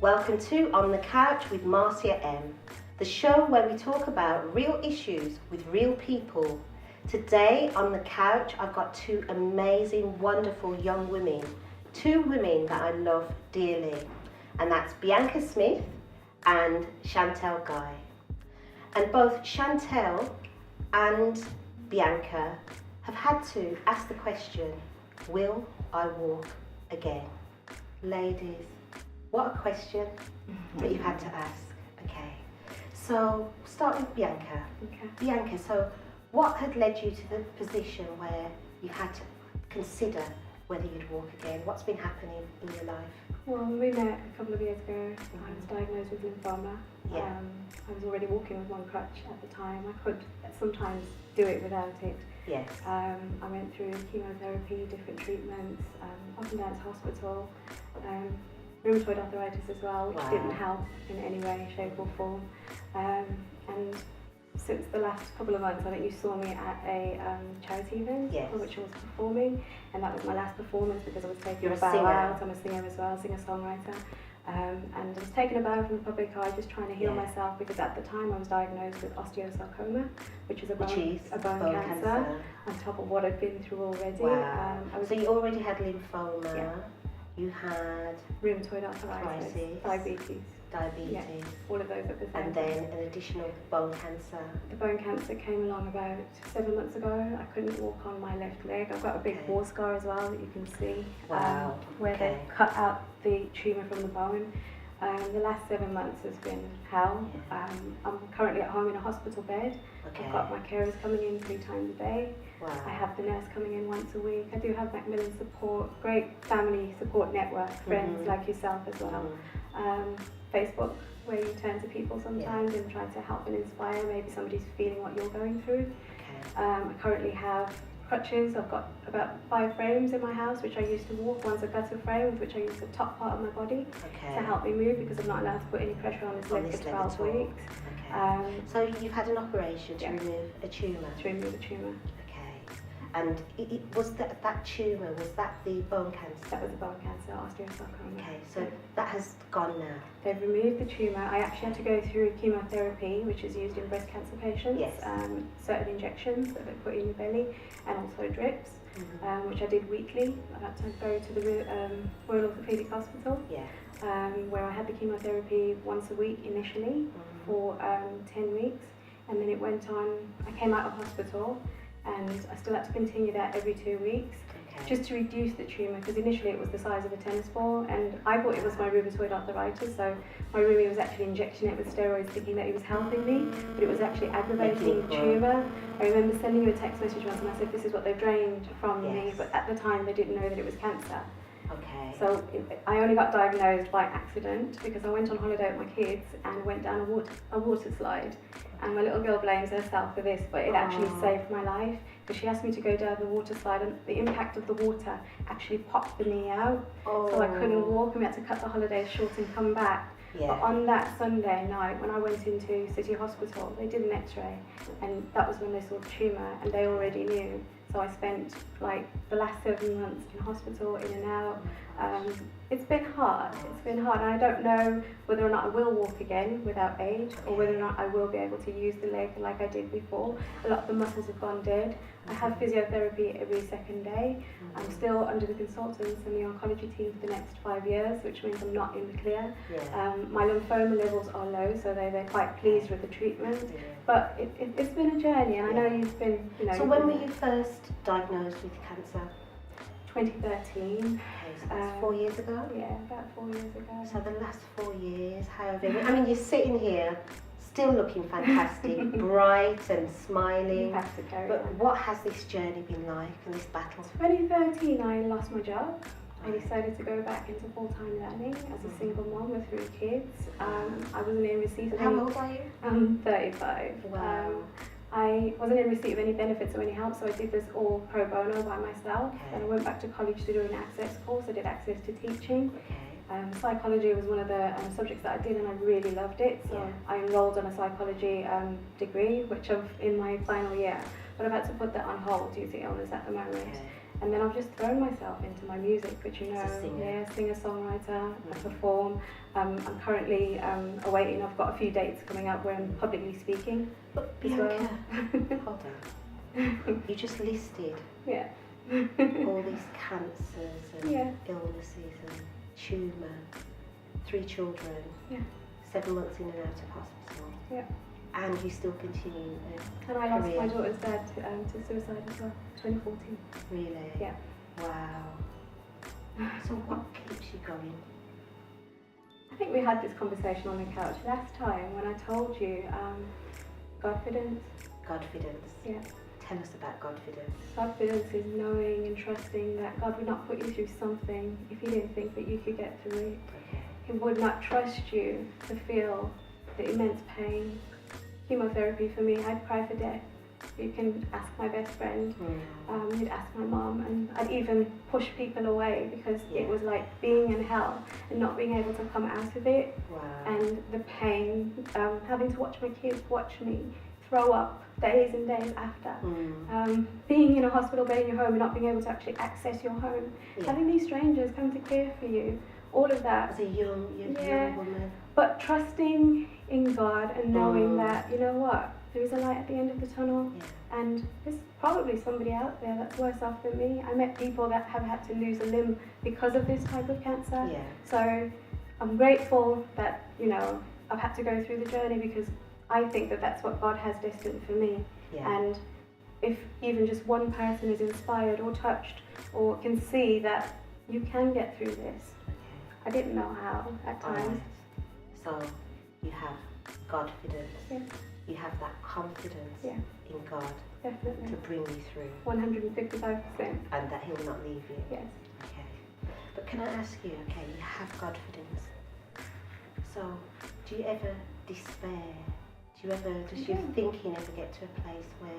Welcome to On the Couch with Marcia M, the show where we talk about real issues with real people. Today on the couch I've got two amazing, wonderful young women, two women that I love dearly, and that's Bianca Smith and Chantel Guy. And both Chantel and Bianca have had to ask the question, will I walk again? Ladies, what a question that you've had to ask. Okay, so start with Bianca. Okay. Bianca, so what had led you to the position where you had to consider whether you'd walk again? What's been happening in your life? Well, we met a couple of years ago. I was diagnosed with lymphoma. Yeah. I was already walking with one crutch at the time. I could sometimes do it without it. Yes. I went through chemotherapy, different treatments, up and down to hospital, rheumatoid arthritis as well, which didn't help in any way, shape or form. And since the last couple of months, I think you saw me at a charity event for which I was performing, and that was my last performance because I was taking a bow out. I'm a singer as well, singer-songwriter. And I was taking a bow from the public eye, just trying to heal myself, because at the time I was diagnosed with osteosarcoma, which is a bone cancer, on top of what I'd been through already. Wow. So you already had lymphoma, you had rheumatoid arthritis, diabetes. Yeah, all of those at the same time. And then an additional bone cancer. The bone cancer came along about 7 months ago. I couldn't walk on my left leg. I've got a big war scar as well that you can see, where they cut out the tumour from the bone. The last 7 months has been hell. I'm currently at home in a hospital bed. I've got my carers coming in 3 times a day. I have the nurse coming in once a week. I do have Macmillan support, great family support network, friends like yourself as well. Facebook, where you turn to people sometimes and try to help and inspire. Maybe somebody's feeling what you're going through. I currently have crutches. I've got about 5 frames in my house which I use to walk. One's a gutter frame, which I use the top part of my body to help me move, because I'm not allowed to put any pressure on this leg for 12 weeks. So you've had an operation to remove a tumour? To remove a tumour. And was that tumour, was that the bone cancer? That was the bone cancer, osteosarcoma. Okay, so that has gone now? They've removed the tumour. I actually had to go through chemotherapy, which is used in breast cancer patients. Certain injections that they put in your belly, and also drips, which I did weekly. I had to go to the Royal Orthopaedic Hospital, where I had the chemotherapy once a week initially for 10 weeks, and then it went on. I came out of hospital, and I still had to continue that every 2 weeks, just to reduce the tumour, because initially it was the size of a tennis ball, and I thought it was my rheumatoid arthritis, so my roomie was actually injecting it with steroids thinking that he was helping me, but it was actually aggravating the tumour. I remember sending you a text message once and I said, this is what they've drained from me, but at the time they didn't know that it was cancer. So I only got diagnosed by accident because I went on holiday with my kids and went down a water slide. And my little girl blames herself for this, but it actually saved my life, because she asked me to go down the water slide, and the impact of the water actually popped the knee out. So I couldn't walk, and we had to cut the holiday short and come back. But on that Sunday night, when I went into City Hospital, they did an x-ray, and that was when they saw the tumour, and they already knew. So I spent like the last 7 months in hospital, in and out. It's been hard, and I don't know whether or not I will walk again without aid, or whether or not I will be able to use the leg like I did before. A lot of the muscles have gone dead. I have physiotherapy every second day. I'm still under the consultants and the oncology team for the next 5 years, which means I'm not in the clear. My lymphoma levels are low, so they're quite pleased with the treatment. But it's been a journey, and I know you've been, So when were you first diagnosed with cancer? 2013. So that's 4 years ago? Yeah, about 4 years ago. So the last 4 years, how have you... I mean, you're sitting here, still looking fantastic, bright and smiling. But what has this journey been like, and this battle? 2013, I lost my job. I decided to go back into full-time learning as a single mom with 3 kids. I wasn't in receipt of any... How old are you? I'm 35. Wow. I wasn't in receipt of any benefits or any help, so I did this all pro bono by myself. Then I went back to college to do an access course. I did access to teaching. Psychology was one of the subjects that I did, and I really loved it. So I enrolled on a psychology degree, which I'm in my final year. But I've had to put that on hold due to illness at the moment. And then I've just thrown myself into my music, which you know, As a singer. singer-songwriter, I perform. I'm currently awaiting, I've got a few dates coming up where I'm publicly speaking. But as well. Bianca, hold on. You just listed Yeah. all these cancers and Yeah. illnesses and tumour, 3 children, Yeah. 7 months in and out of hospital, Yeah. and you still continue And I lost career. my daughter's dad to suicide as well, 2014. Really? Yeah. Wow. So what keeps you going? I think we had this conversation on the couch last time when I told you confidence. Godfidence. Yeah. Tell us about Godfidence. Confidence is knowing and trusting that God would not put you through something if He didn't think that you could get through it. Okay. He would not trust you to feel the immense pain. Chemotherapy for me, I'd cry for death. You can ask my best friend, you'd ask my mom, and I'd even push people away because it was like being in hell and not being able to come out of it. Wow. And the pain, having to watch my kids watch me throw up days and days after. Being in a hospital bed in your home and not being able to actually access your home. Having these strangers come to care for you. All of that. As a young woman. But trusting in God and knowing that, you know what, there is a light at the end of the tunnel, and there's probably somebody out there that's worse off than me. I met people that have had to lose a limb because of this type of cancer. Yeah. So I'm grateful that, you know, I've had to go through the journey because I think that that's what God has destined for me. Yeah. And if even just one person is inspired or touched or can see that you can get through this. I didn't know how at times. Right. So you have Godfidence. Yeah. You have that confidence in God Definitely. to bring you through. 155%. And that He will not leave you. Yes. Okay. But can I ask you, okay, you have Godfidence. So do you ever despair? Does your thinking ever get to a place where,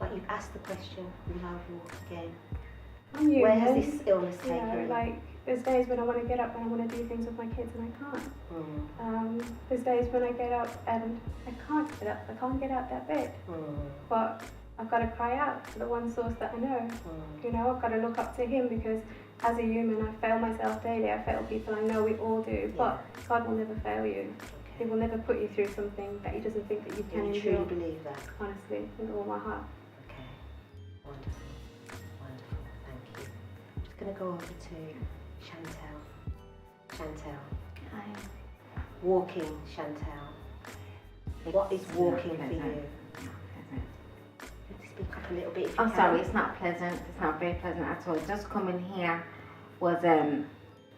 like, you've asked the question, will I walk again? I'm human. Where has this illness taken you? Like, there's days when I want to get up and I want to do things with my kids and I can't. There's days when I get up and I can't get up. I can't get out that bed. But I've got to cry out to the one source that I know. You know, I've got to look up to Him because as a human, I fail myself daily. I fail people. I know we all do. But God will never fail you. He will never put you through something that He doesn't think that you can endure. You truly believe that? Honestly, with all my heart. Okay. Wonderful. Wonderful. Thank you. I'm just going to go over to Chantel. Chantel. Hi. Walking, Chantel. What is walking for you? Speak up a little bit if you can. Sorry, it's not pleasant. It's not very pleasant at all. Just coming here was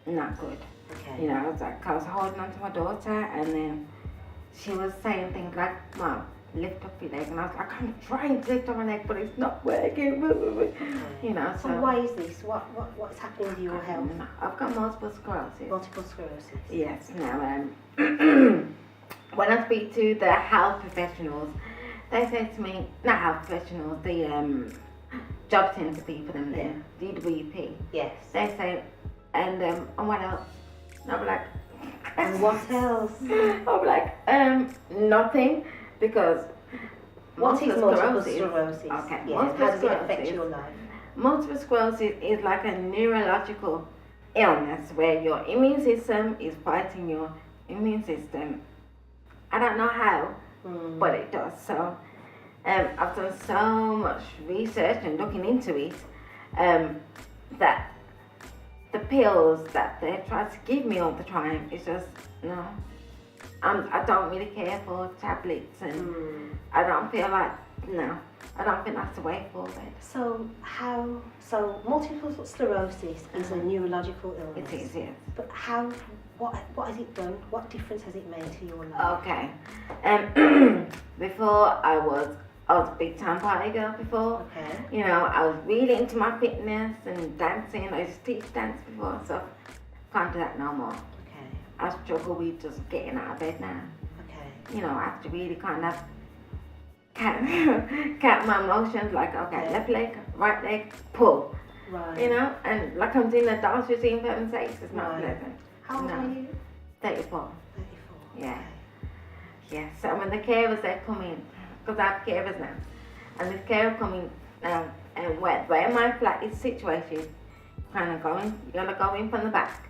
not good. Okay. You know, I was holding on to my daughter, and then she was saying things like, "Mom, lift up your leg," and I was like, "I'm trying to lift up my leg, but it's not working." You know. So why is this? What's happening with your health? I've got multiple sclerosis. Multiple sclerosis. Yes. Now, when I speak to the health professionals, they say to me, not health professionals, the job centre people and the DWP. Yes. They say, and what else? And I'll be like, and what else? I'll be like, nothing, because what is multiple sclerosis? Okay. Yeah. How does it affect your life? Multiple sclerosis is like a neurological illness where your immune system is fighting your immune system. I don't know how, but it does. So I've done so much research and looking into it that the pills that they try to give me all the time is just no. I don't really care for tablets, and I don't feel like I don't think that's the way forward. So multiple sclerosis is a neurological illness. It is, yes. But what has it done? What difference has it made to your life? Okay. Before I was a big time party girl before. Okay. You know, I was really into my fitness and dancing. I used to teach dance before, so can't do that no more. Okay. I struggle with just getting out of bed now. Okay. You know, I have to really kind of count my emotions, like, okay, left leg, right leg, pull. Right. You know, and like I'm doing the dance routine for heaven's sakes, it's not pleasant. How old are you? 34. 34. Yeah. Yeah, so when the carers, they come in, because I have carers now, and the carer come in And where my flat is situated, you gotta go in from the back,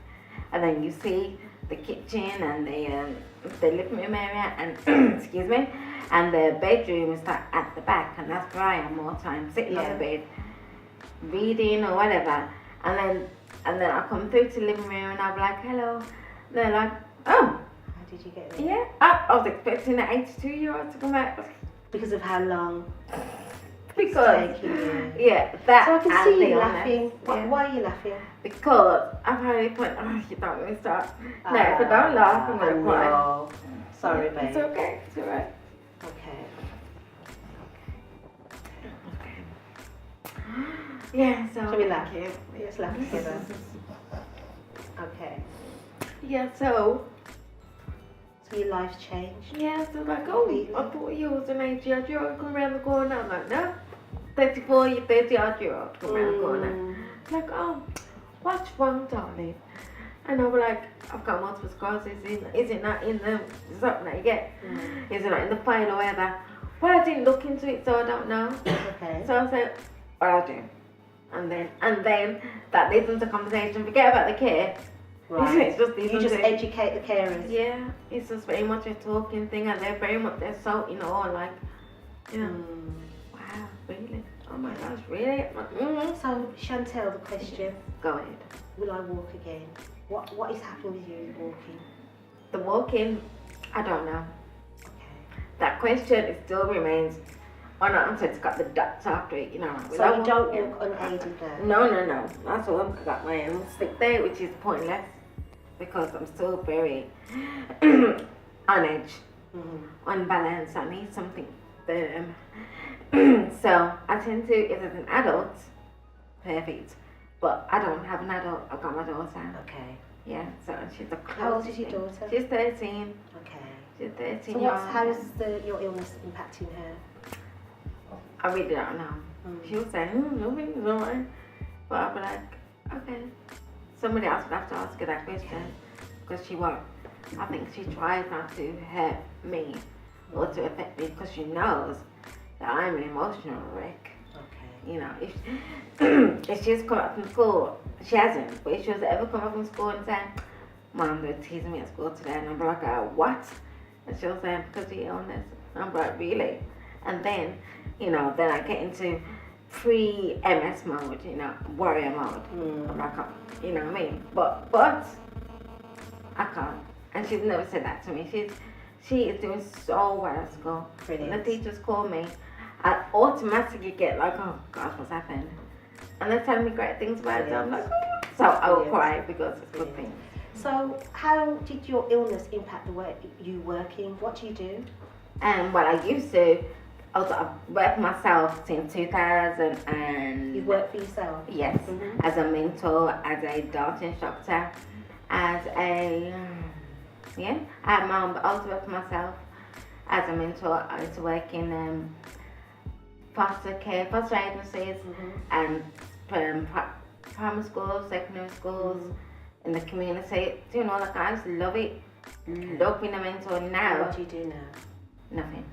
and then you see the kitchen and the living room area and excuse me, and the bedroom is like at the back, and that's where I am more time, sitting on the bed, reading or whatever, and then I come through to the living room and I'm like, hello. They're like, oh. How did you get there? Yeah, I was expecting an 82-year-old to come out. Because of how long? Because, yeah, that. So I can see you illness. laughing. Why are you laughing? Because I've had it put, you don't want to start. No, if I don't laugh, I'm going to cry. No. Sorry, babe. It's okay, it's alright. Okay. Yeah, so. Shall we laugh? Let's laugh together. Okay. Yeah, so your life's changed? Yeah, so like, oh, I thought you was an 80-odd-year-old come around the corner. I'm like, no, 30-odd-year-old come around the corner. Like, oh, what's wrong, darling? And I was like, I've got multiple sclerosis. Is it not in the something that you get? Is it not in the file or whatever? Well, I didn't look into it, so I don't know. Okay. So I said, well, I do. And then that leads into conversation. Forget about the care. Right. It's just you just educate the carers. Yeah, it's just very much a talking thing, and they're so in awe, like, you know, wow, really? Oh my gosh, really? So Chantel, the question. Go ahead. Will I walk again? What is happening with you walking? The walking, I don't know. Okay. That question, it still remains unanswered. It's got the dots after it, you know. So you don't walk unaided now? No. That's all. I got my own stick there, which is pointless because I'm still very on edge, unbalanced. I need something firm. So I tend to, if there's an adult, perfect. But I don't have an adult. I've got my daughter. Okay. Yeah. So she's a close. How old is your daughter? She's 13. Okay. She's 13. So how's your illness impacting her? I really don't know. She was saying, no, it's alright. But I'll be like, okay. Somebody else would have to ask her that question. Because she won't. I think she tries not to hurt me or to affect me because she knows that I'm an emotional wreck. Okay. You know, if she's come up from school, she hasn't, but if she was to ever come up from school and say, Mom, they're teasing me at school today, and I'm like, what? And she'll say, because of the illness. And I'm like, really? And then, you know, then I get into pre-MS mode, you know, warrior mode. I'm like, you know what I mean? But I can't. And she's never said that to me. She is doing so well at school. Brilliant. When the teachers call me, I automatically get like, oh gosh, what's happened? And they're telling me great things about it. So I'm like, so I will cry because it's a good thing. So how did your illness impact the way you working? What do you do? Well, I used to. I've worked for myself since 2000 and... You've worked for yourself? Yes, as a mentor, as a dance instructor, as a... I had my own, but I also worked for myself as a mentor. I used to work in foster agencies and primary schools, secondary schools, in the community. Do you know, like, I just love it. Love being a mentor now. What do you do now? Nothing.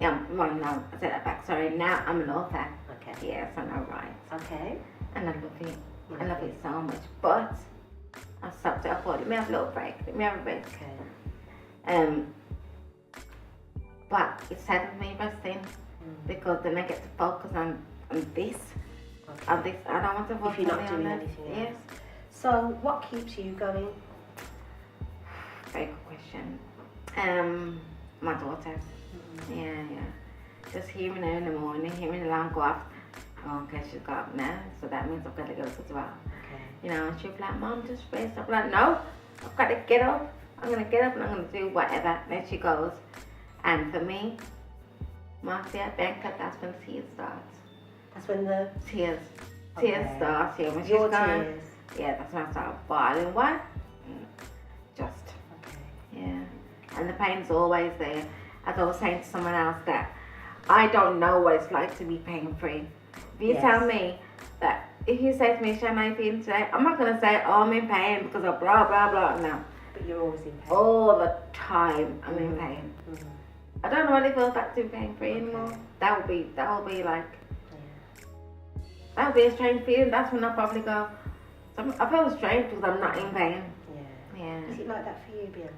Yeah, well, no, I take that back. Sorry, now I'm an author. Okay. Yes, I know, right. Okay. And I love it. I love it so much. But I stopped it. I thought, let me have a little break. Let me have a break. Okay. But it's sad for me resting because then I get to focus on this. Okay. On this. I don't want to focus if you're not on doing this. anything else. Yes. So what keeps you going? Very good question. My daughter. Yeah. Just hearing her in the morning, hearing the alarm go off. Oh, okay, she's got up now, so that means I've got to go as well. Okay. You know, she'll be like, Mom, just rest. I'm like, no, I've got to get up. I'm going to get up and I'm going to do whatever. Then she goes. And for me, Marcia, Banker, that's when tears starts. That's when the... Tears Okay. starts. Yeah, when she's Your gone. tears. Yeah, that's when I start boiling. What? Just. Okay. Yeah. And the pain's always there. As I was saying to someone else, that I don't know what it's like to be pain-free. If you tell me that, if you say to me, Shan, how you feeling today? I'm not going to say, oh, I'm in pain because of blah, blah, blah. No. But you're always in pain. All the time I'm in pain. I don't know what it feels like to be pain-free anymore. That will be like, That'll be a strange feeling. That's when I probably go. I feel strange because I'm not in pain. Yeah. Is it like that for you, Bianca?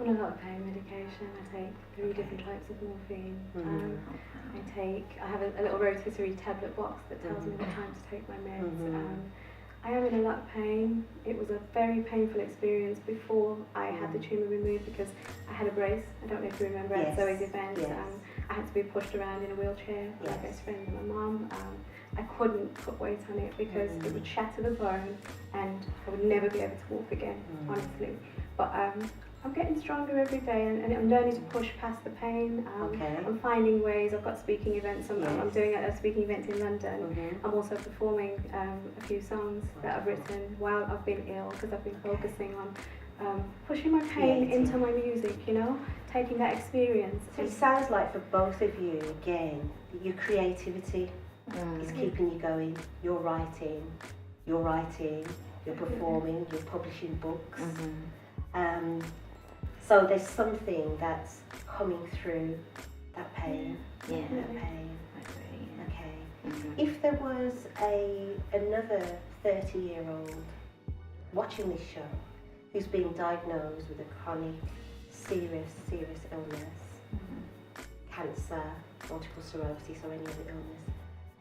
On a lot of pain medication. I take 3 different types of morphine. I have a little rotisserie tablet box that tells me what time to take my meds. I am in a lot of pain. It was a very painful experience before I had the tumour removed because I had a brace. I don't know if you remember at Zoe's event. I had to be pushed around in a wheelchair with my best friend and my mum. I couldn't put weight on it because it would shatter the bone and I would never be able to walk again, honestly. But I'm getting stronger every day and I'm learning to push past the pain. I'm finding ways. I've got speaking events. I'm doing a speaking event in London. I'm also performing a few songs that I've written while I've been ill because I've been focusing on pushing my pain into my music, you know, taking that experience. So it sounds like for both of you, again, your creativity is keeping you going. You're writing, you're performing, you're publishing books. So there's something that's coming through that pain. That pain. Okay. If there was another 30-year-old watching this show who's been diagnosed with a chronic, serious illness, cancer, multiple sclerosis or any other illness,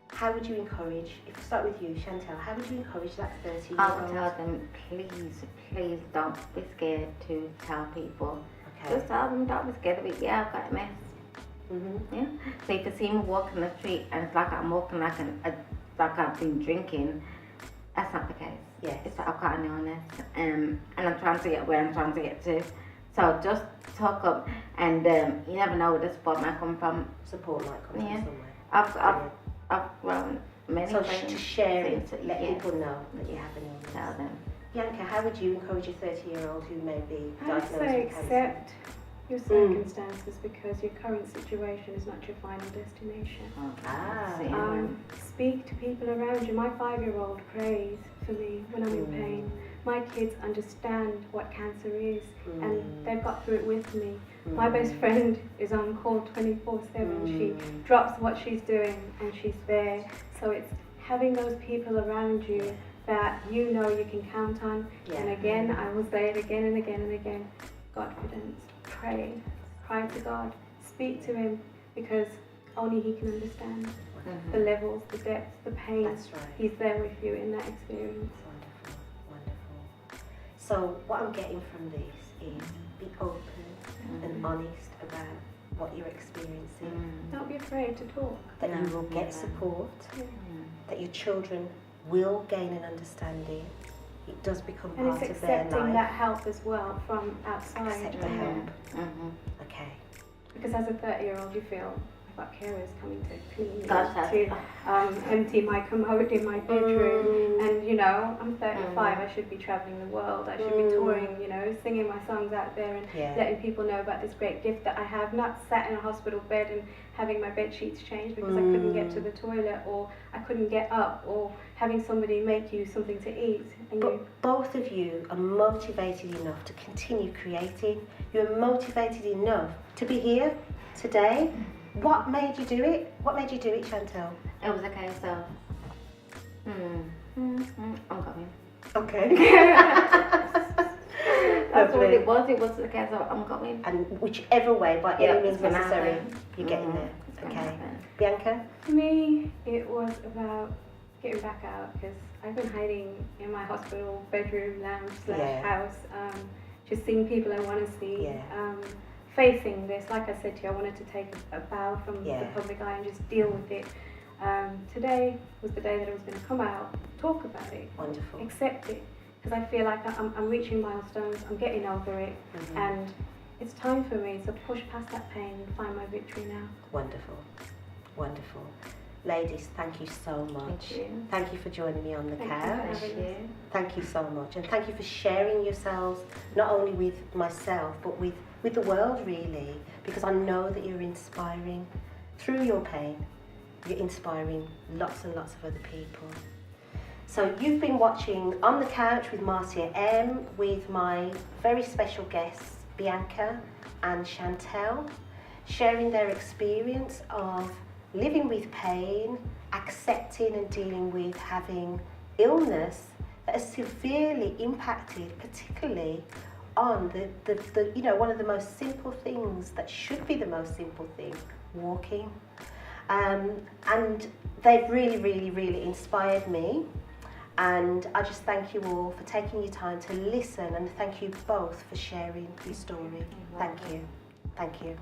how would you encourage, if we start with you, Chantel, how would you encourage that 30-year-old? I would tell them, please don't be scared to tell people. Okay. Just tell them, don't be scared of it. Yeah, I've got MS. Yeah. So if you see me walking the street and it's like I'm walking like I've been drinking, that's not the case. Yes. It's like I've got an illness and I'm trying to get where I'm trying to get to. So just talk up and you never know where the support might come from. Support might come from somewhere. I've grown many things. To share it, let people know that you have an illness. Tell them. Bianca, how would you encourage a 30-year-old who may be diagnosed with cancer? Accept your circumstances because your current situation is not your final destination. Speak to people around you. My 5-year-old prays for me when I'm in pain. My kids understand what cancer is and they've got through it with me. My best friend is on call 24/7. She drops what she's doing and she's there. So it's having those people around you that you know you can count on. And again, I will say it again and again and again. Godfidence. Pray. Cry to God. Speak to Him because only He can understand the levels, the depths, the pain. That's right. He's there with you in that experience. Wonderful. So what I'm getting from this is be open and honest about what you're experiencing. Don't be afraid to talk. That you will get support. That your children will gain an understanding. It does become and part it's of their life. accepting that help as well from outside. Accept the help. Okay. Because as a 30-year-old, you feel I've got carers coming to clean me, to empty my commode in my bedroom, and you know I'm 35. I should be traveling the world. I should be touring. You know, singing my songs out there and letting people know about this great gift that I have. Not sat in a hospital bed and having my bed sheets changed because I couldn't get to the toilet or I couldn't get up, or having somebody make you something to eat. And but both of you are motivated enough to continue creating. You're motivated enough to be here today. What made you do it? What made you do it, Chantel? It was a case of, I'm coming. Okay. That's what it was. It was a case of, I'm coming. And whichever way, by any means necessary, you're getting there. Okay. Bianca? For me, it was about getting back out because I've been hiding in my hospital bedroom, lounge / house, just seeing people I want to see. Facing this, like I said to you, I wanted to take a bow from the public eye and just deal with it. Today was the day that I was going to come out, talk about it, Wonderful. Accept it, because I feel like I'm reaching milestones, I'm getting over it, and it's time for me to push past that pain and find my victory now. Wonderful. Ladies, thank you so much. Thank you for joining me on the couch. Thank you so much, and thank you for sharing yourselves, not only with myself, but with the world, really, because I know that you're inspiring. Through your pain, you're inspiring lots and lots of other people. So you've been watching On the Couch with Marcia M, with my very special guests, Bianca and Chantel, sharing their experience of living with pain, accepting and dealing with having illness that has severely impacted, particularly on the you know, one of the most simple things that should be the most simple thing, walking. And they've really inspired me. And I just thank you all for taking your time to listen, and thank you both for sharing your story. Thank you. Thank you.